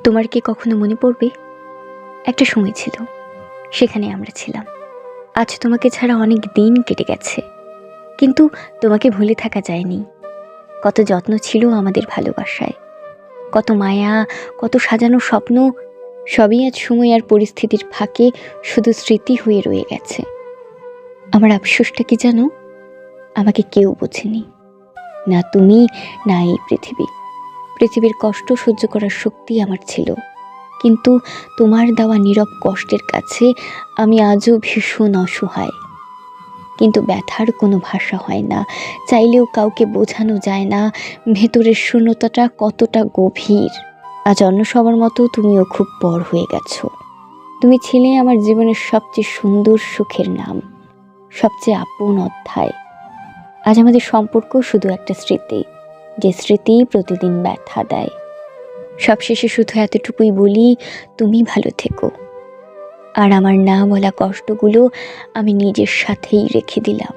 তোমার কি কখনো মনে পড়বে, একটা সময় ছিল, সেখানে আমরা ছিলাম। আজ তোমাকে ছাড়া অনেক দিন কেটে গেছে, কিন্তু তোমাকে ভুলে থাকা যায়নি। কত যত্ন ছিল আমাদের ভালোবাসায়, কত মায়া, কত সাজানো স্বপ্ন, সবই আজ সময় আর পরিস্থিতির ফাঁকে শুধু স্মৃতি হয়ে রয়ে গেছে। আমার আফসোসটা কি জানো, আমাকে কেউ বোঝেনি, না তুমি, না এই পৃথিবীর কষ্ট সহ্য করার শক্তি আমার ছিল, কিন্তু তোমার দেওয়া নীরব কষ্টের কাছে আমি আজও ভীষণ অসহায়। কিন্তু ব্যথার কোনো ভাষা হয় না, চাইলেও কাউকে বোঝানো যায় না ভেতরের শূন্যতাটা কতটা গভীর। আজ অন্য সবার মতো তুমিও খুব বড় হয়ে গেছো। তুমি ছিলে আমার জীবনের সবচেয়ে সুন্দর সুখের নাম, সবচেয়ে আপন অধ্যায়। আজ আমাদের সম্পর্ক শুধু একটা স্মৃতি, যে স্মৃতি প্রতিদিন ব্যথা দেয়। সবশেষে শুধু এতটুকুই বলি, তুমি ভালো থেকো। আর আমার না বলা কষ্টগুলো আমি নিজের সাথেই রেখে দিলাম।